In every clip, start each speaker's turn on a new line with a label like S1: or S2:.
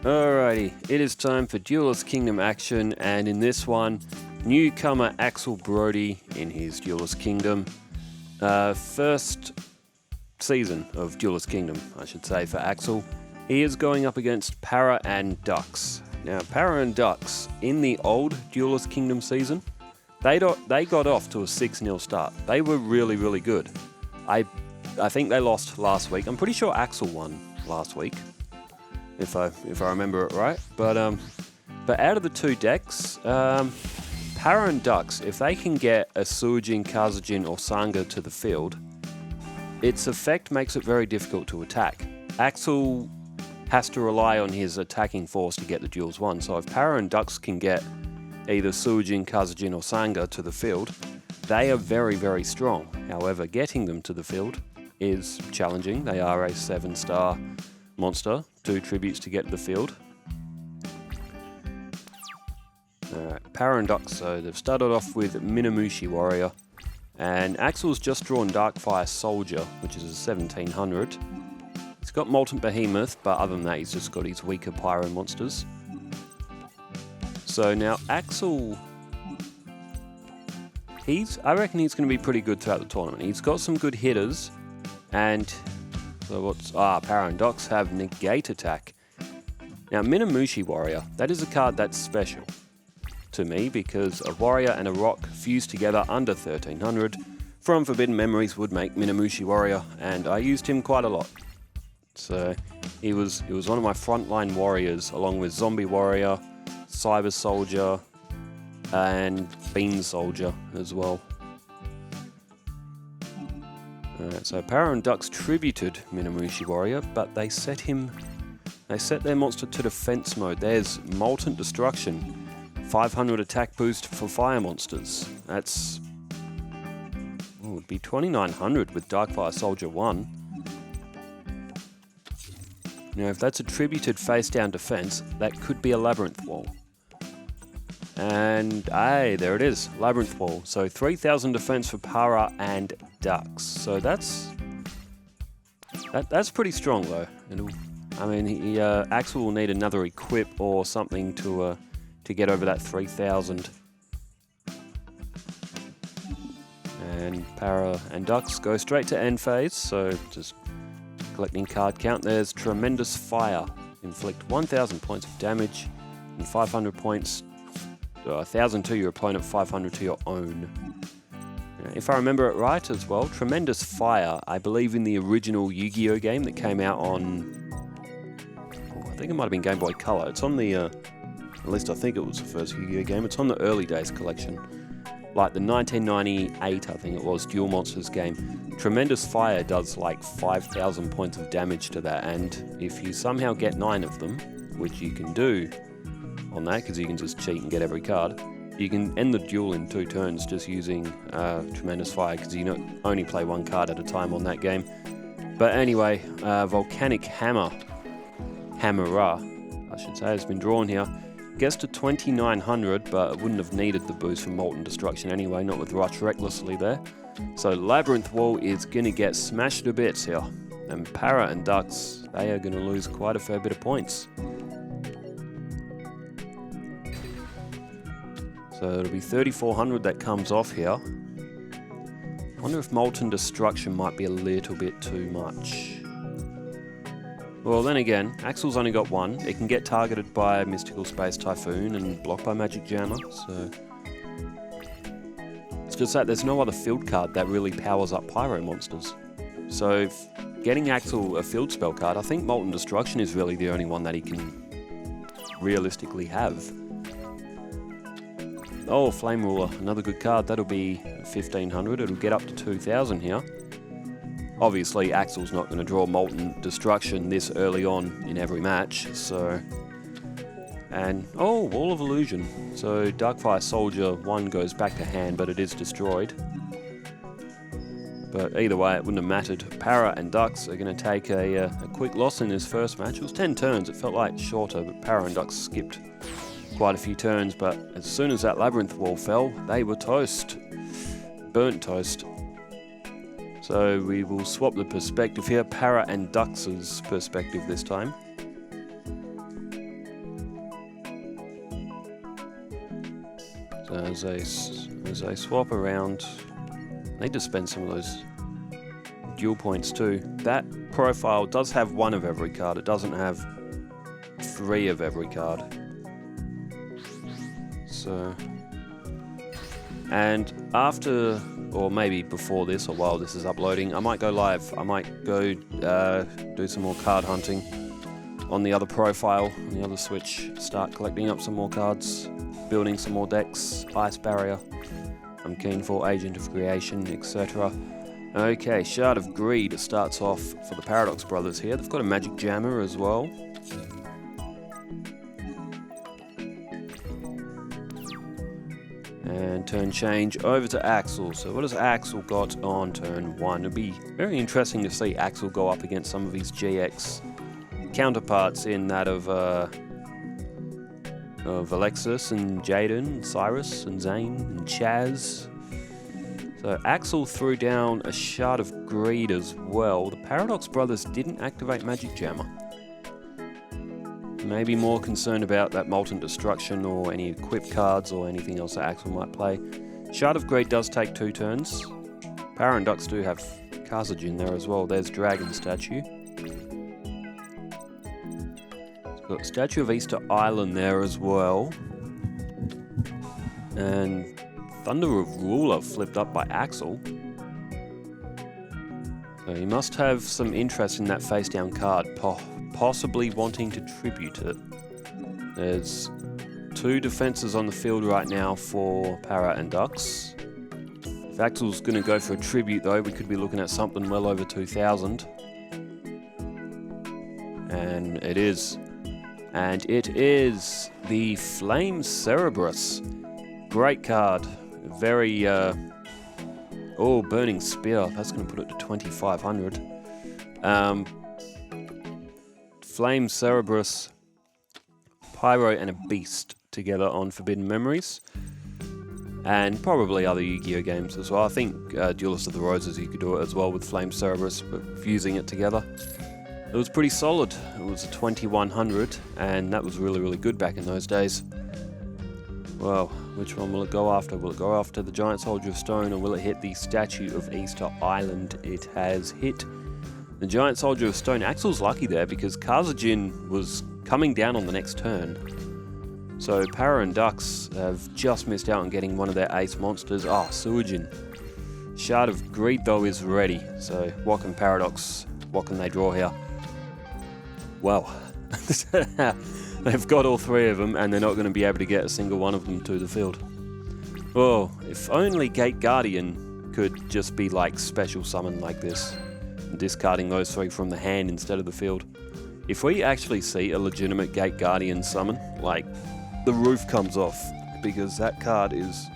S1: Alrighty, it is time for Duelist Kingdom action, and in this one, newcomer Axel Brody in his Duelist Kingdom. First season of Duelist Kingdom, I should say, for Axel. He is going up against Para and Dux. Now, Para and Dux, in the old Duelist Kingdom season, they got off to a 6-0 start. They were really, really good. I think they lost last week. I'm pretty sure Axel won last week, if I remember it right. But out of the two decks, Para and Dux, if they can get a Suijin, Kazujin, or Sanga to the field, its effect makes it very difficult to attack. Axel has to rely on his attacking force to get the duels won. So if Para and Dux can get either Suijin, Kazujin, or Sanga to the field, they are very, very strong. However, getting them to the field is challenging. They are a 7-star monster, 2 tributes to get to the field. Alright, Para and Dux, so they've started off with Minamushi Warrior, and Axel's just drawn Darkfire Soldier, which is a 1700. He's got Molten Behemoth, but other than that he's just got his weaker Pyro monsters. So now Axel, I reckon he's going to be pretty good throughout the tournament. He's got some good hitters, and so Para and Dux have Negate Attack. Now Minamushi Warrior, that is a card that's special to me because a warrior and a rock fused together under 1300 from Forbidden Memories would make Minamushi Warrior, and I used him quite a lot. So he was one of my frontline warriors along with Zombie Warrior, Cyber Soldier, and Beam Soldier as well. So Para and Dux tributed Minamushi Warrior, but they set their monster to defense mode. There's Molten Destruction, 500 attack boost for fire monsters. That's would be 2900 with Darkfire Soldier 1. Now, if that's a tributed face-down defense, that could be a Labyrinth Wall. And, hey, there it is, Labyrinth Wall. So 3000 defense for Para and Dux. So that's pretty strong, though. Axel will need another equip or something to get over that 3000. And Para and Dux go straight to end phase, so just collecting card count. There's Tremendous Fire. Inflict 1000 points of damage and 500 points, 1000 to your opponent, 500 to your own. If I remember it right as well, Tremendous Fire, I believe in the original Yu-Gi-Oh game that came out on, I think it might have been Game Boy Color. It's on the, at least I think it was the first Yu-Gi-Oh game. It's on the early days collection. Like the 1998, I think it was, Duel Monsters game. Tremendous Fire does like 5,000 points of damage to that, and if you somehow get 9 of them, which you can do on that, because you can just cheat and get every card, you can end the duel in 2 turns just using Tremendous Fire, because you only play 1 card at a time on that game. But anyway, Volcanic Hammer, I should say, has been drawn here. Gets to 2900, but it wouldn't have needed the boost from Molten Destruction anyway, not with Rush Recklessly there. So Labyrinth Wall is going to get smashed to bits here. And Para and Dux, they are going to lose quite a fair bit of points. So it'll be 3400 that comes off here. I wonder if Molten Destruction might be a little bit too much. Well, then again, Axel's only got 1. It can get targeted by Mystical Space Typhoon and blocked by Magic Jammer, so it's just that there's no other field card that really powers up Pyro monsters. So getting Axel a field spell card, I think Molten Destruction is really the only one that he can realistically have. Oh, Flame Ruler, another good card. That'll be 1500. It'll get up to 2000 here. Obviously, Axel's not going to draw Molten Destruction this early on in every match, so... And, oh, Wall of Illusion. So, Darkfire Soldier 1 goes back to hand, but it is destroyed. But either way, it wouldn't have mattered. Para and Dux are going to take a quick loss in this first match. It was 10 turns. It felt like shorter, but Para and Dux skipped quite a few turns. But as soon as that Labyrinth Wall fell, they were toast. Burnt toast. So we will swap the perspective here, Para and Dux's perspective this time. So as they swap around, they just spend some of those duel points too. That profile does have one of every card. It doesn't have 3 of every card. So, and after, or maybe before this, or while this is uploading, I might go live. I might go do some more card hunting on the other profile, on the other Switch. Start collecting up some more cards, building some more decks, Ice Barrier. I'm keen for Agent of Creation, etc. Okay, Shard of Greed starts off for the Paradox Brothers here. They've got a Magic Jammer as well. And turn change over to Axel. So what has Axel got on turn 1? It'll be very interesting to see Axel go up against some of his GX counterparts in that of Alexis and Jaden, and Cyrus and Zane and Chaz. So Axel threw down a Shard of Greed as well. The Paradox Brothers didn't activate Magic Jammer. Maybe more concerned about that Molten Destruction or any equip cards or anything else that Axel might play. Shard of Greed does take 2 turns. Power and Ducks do have Karzaj in there as well. There's Dragon Statue. It's got Statue of Easter Island there as well. And Thunder of Ruler flipped up by Axel. So he must have some interest in that face down card, possibly wanting to tribute it. There's 2 defenses on the field right now for Para and Ducks. If Axel's going to go for a tribute though, we could be looking at something well over 2,000. And it is. And it is the Flame Cerberus. Great card. Very, oh, Burning Spear. That's going to put it to 2,500. Flame Cerberus, Pyro, and a Beast together on Forbidden Memories. And probably other Yu-Gi-Oh games as well. I think Duelist of the Roses, you could do it as well with Flame Cerberus, but fusing it together. It was pretty solid. It was a 2,100, and that was really, really good back in those days. Well, which one will it go after? Will it go after the Giant Soldier of Stone, or will it hit the Statue of Easter Island? It has hit the Giant Soldier of Stone. Axel's lucky there because Karzajin was coming down on the next turn. So Para and Ducks have just missed out on getting one of their ace monsters. Ah, Suijin. Shard of Greed though is ready. So what can Paradox, what can they draw here? Well, they've got all 3 of them and they're not going to be able to get a single one of them to the field. Oh, if only Gate Guardian could just be like special summon like this. Discarding those 3 from the hand instead of the field. If we actually see a legitimate Gate Guardian summon, like the roof comes off, because that card is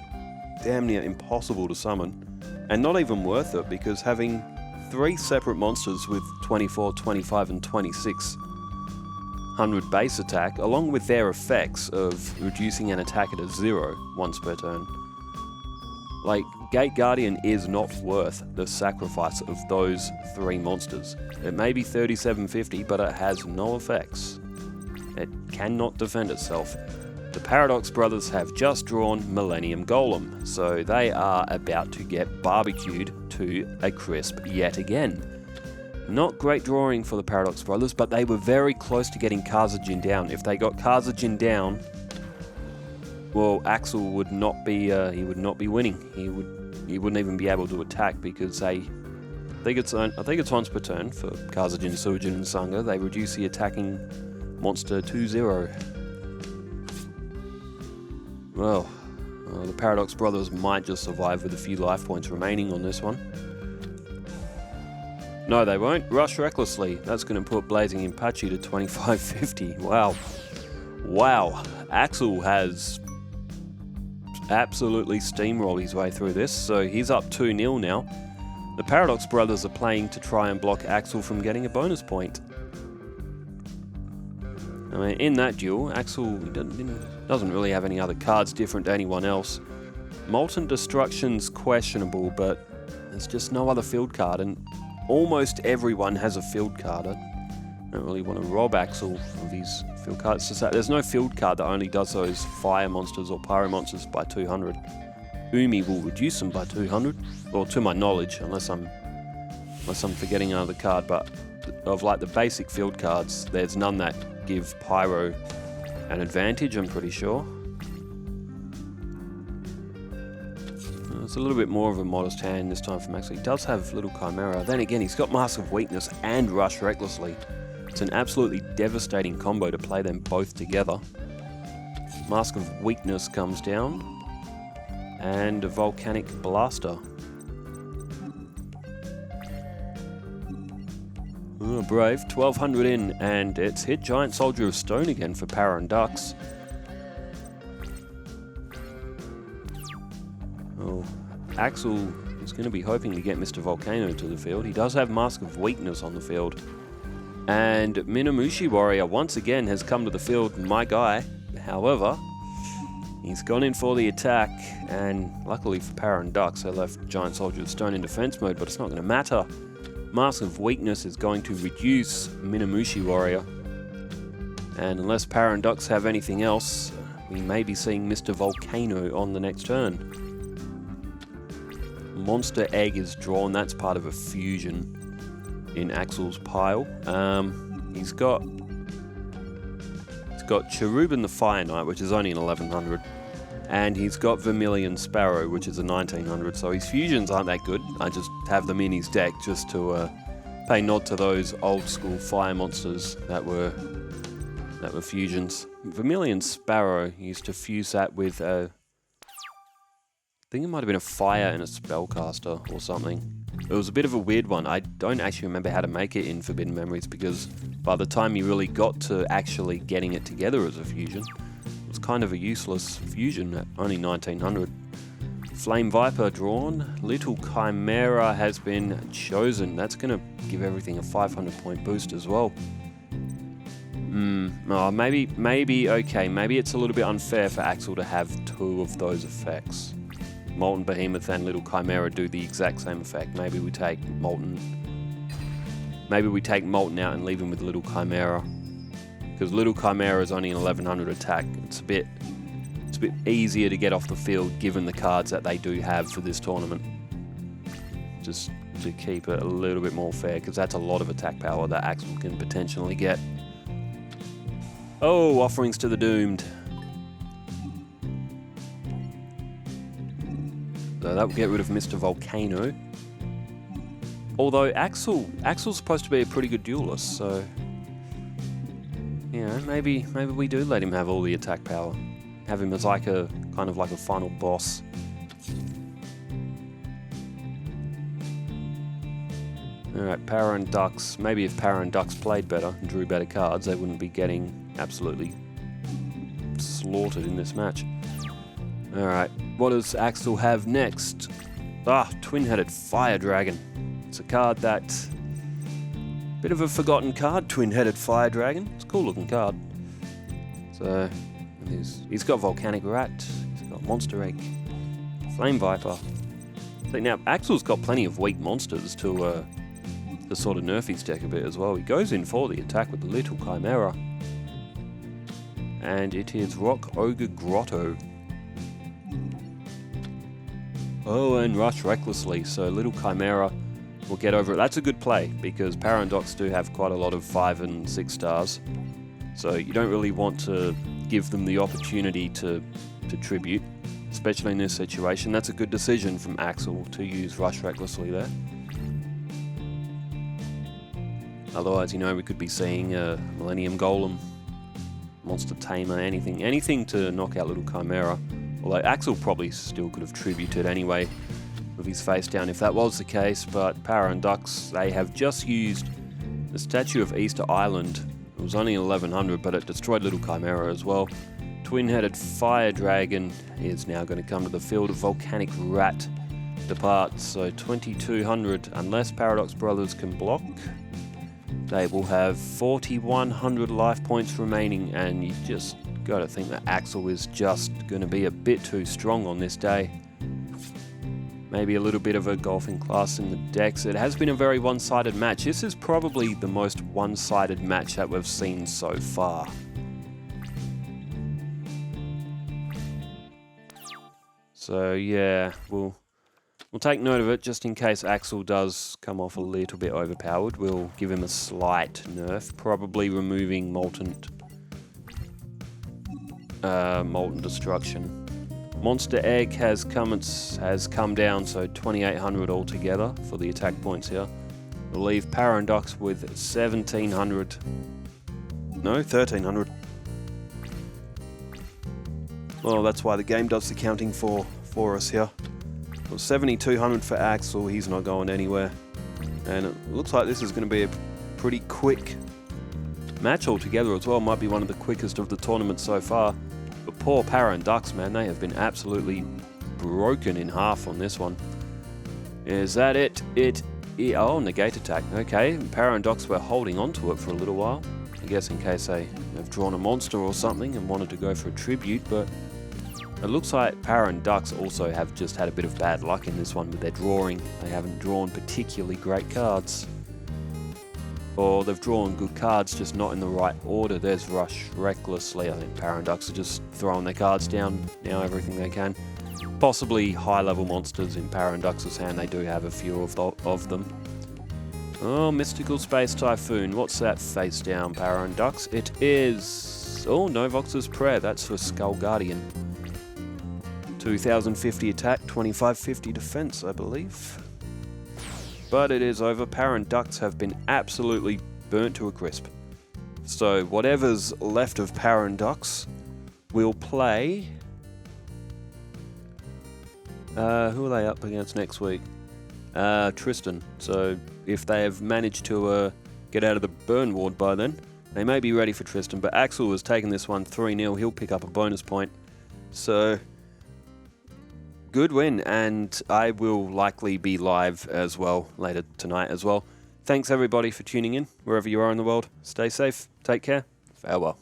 S1: damn near impossible to summon, and not even worth it, because having 3 separate monsters with 24, 25 and 2600 base attack, along with their effects of reducing an attack at a 0 once per turn. Like, Gate Guardian is not worth the sacrifice of those 3 monsters. It may be 3750, but it has no effects. It cannot defend itself. The Paradox Brothers have just drawn Millennium Golem, so they are about to get barbecued to a crisp yet again. Not great drawing for the Paradox Brothers, but they were very close to getting Karzajin down. If they got Karzajin down, well, Axel would not be winning. He wouldn't even be able to attack because I think it's once per turn for Karzajin, Suijin, and Sangha. They reduce the attacking monster to 0. Well, the Paradox Brothers might just survive with a few life points remaining on this one. No, they won't. Rush Recklessly. That's going to put Blazing Apache to 2550. Wow. Wow. Axel has absolutely steamrolled his way through this, so he's up 2-0 now. The Paradox Brothers are playing to try and block Axel from getting a bonus point. I mean, in that duel, Axel doesn't really have any other cards different to anyone else. Molten Destruction's questionable, but there's just no other field card, and almost everyone has a field card. I don't really want to rob Axel of his Field cards to say. There's no field card that only does those fire monsters or pyro monsters by 200. Umi will reduce them by 200, well, to my knowledge, unless I'm forgetting another card. But of like the basic field cards, there's none that give pyro an advantage, I'm pretty sure. It's a little bit more of a modest hand this time from Axel. He does have Little Chimera. Then again, he's got Mask of Weakness and Rush Recklessly. It's an absolutely devastating combo to play them both together. Mask of Weakness comes down. And a Volcanic Blaster. Oh, brave. 1200 in, and it's hit Giant Soldier of Stone again for Para and Ducks. Oh, Axel is going to be hoping to get Mr. Volcano to the field. He does have Mask of Weakness on the field. And Minamushi Warrior once again has come to the field, my guy. However, he's gone in for the attack, and luckily for Para and Ducks, they left Giant Soldier of Stone in defense mode, but it's not going to matter. Mask of Weakness is going to reduce Minamushi Warrior. And unless Para and Ducks have anything else, we may be seeing Mr. Volcano on the next turn. Monster Egg is drawn. That's part of a fusion in Axel's pile. He's got Cherubin the Fire Knight, which is only an 1100, and he's got Vermilion Sparrow, which is a 1900. So his fusions aren't that good. I just have them in his deck just to pay nod to those old school fire monsters that were fusions. Vermilion Sparrow used to fuse that with I think it might have been a fire and a spellcaster or something. It was a bit of a weird one. I don't actually remember how to make it in Forbidden Memories, because by the time you really got to actually getting it together as a fusion, it was kind of a useless fusion at only 1900. Flame Viper drawn. Little Chimera has been chosen. That's going to give everything a 500 point boost as well. Oh, maybe okay. Maybe it's a little bit unfair for Axel to have two of those effects. Molten Behemoth and Little Chimera do the exact same effect. Maybe we take Molten out and leave him with Little Chimera, because Little Chimera is only an 1100 attack. It's a bit easier to get off the field given the cards that they do have for this tournament. Just to keep it a little bit more fair, because that's a lot of attack power that Axel can potentially get. Oh, Offerings to the Doomed. So that will get rid of Mr. Volcano. Although Axel's supposed to be a pretty good duelist, so you know, maybe we do let him have all the attack power. Have him as like a kind of like a final boss. Alright, Para and Ducks. Maybe if Para and Ducks played better and drew better cards, they wouldn't be getting absolutely slaughtered in this match. Alright, what does Axel have next? Twin-headed Fire Dragon. It's a card that... bit of a forgotten card, Twin-headed Fire Dragon. It's a cool looking card. So, he's got Volcanic Rat, he's got Monster Egg, Flame Viper. So now, Axel's got plenty of weak monsters to sort of nerf his deck a bit as well. He goes in for the attack with the Little Chimera. And it is Rock Ogre Grotto. Oh, and Rush Recklessly, so Little Chimera will get over it. That's a good play, because Para and Ducks do have quite a lot of 5 and 6 stars. So you don't really want to give them the opportunity to tribute, especially in this situation. That's a good decision from Axel to use Rush Recklessly there. Otherwise, you know, we could be seeing a Millennium Golem, Monster Tamer, anything to knock out Little Chimera. Although Axel probably still could have tributed anyway with his face down if that was the case, but Para and Ducks, they have just used the Statue of Easter Island. It was only 1100, but it destroyed Little Chimera as well. Twin-headed Fire Dragon is now going to come to the field. Of Volcanic Rat departs, so 2200. Unless Paradox Brothers can block, they will have 4100 life points remaining, and you just got to think that Axel is just going to be a bit too strong on this day. Maybe a little bit of a golfing class in the decks. It has been a very one-sided match. This is probably the most one-sided match that we've seen so far. So yeah, we'll take note of it just in case Axel does come off a little bit overpowered. We'll give him a slight nerf, probably removing Molten Destruction. Monster Egg has come down, so 2,800 altogether for the attack points here. We'll leave Paradox with 1,700. No, 1,300. Well, that's why the game does the counting for us here. Well, 7,200 for Axel, he's not going anywhere. And it looks like this is going to be a pretty quick match altogether as well. Might be one of the quickest of the tournament so far. But poor Para and Dux, man, they have been absolutely broken in half on this one. Is that it? Oh, negate attack. Okay, Para and Dux were holding on to it for a little while. I guess in case they have drawn a monster or something and wanted to go for a tribute, but it looks like Para and Dux also have just had a bit of bad luck in this one with their drawing. They haven't drawn particularly great cards. Or they've drawn good cards, just not in the right order. There's Rush recklessly. I think Para and Dux are just throwing their cards down now, everything they can. Possibly high-level monsters in Para and Dux's hand. They do have a few of them. Oh, Mystical Space Typhoon. What's that face down, Para and Dux? It is... Oh, Novox's Prayer. That's for Skull Guardian. 2,050 attack, 2,550 defense, I believe. But it is over. Para and Dux have been absolutely burnt to a crisp. So whatever's left of Para and Dux will play... who are they up against next week? Tristan. So if they have managed to get out of the burn ward by then, they may be ready for Tristan. But Axel has taken this one 3-0. He'll pick up a bonus point. So... good win, and I will likely be live as well later tonight as well. Thanks everybody for tuning in, wherever you are in the world. Stay safe, take care, farewell.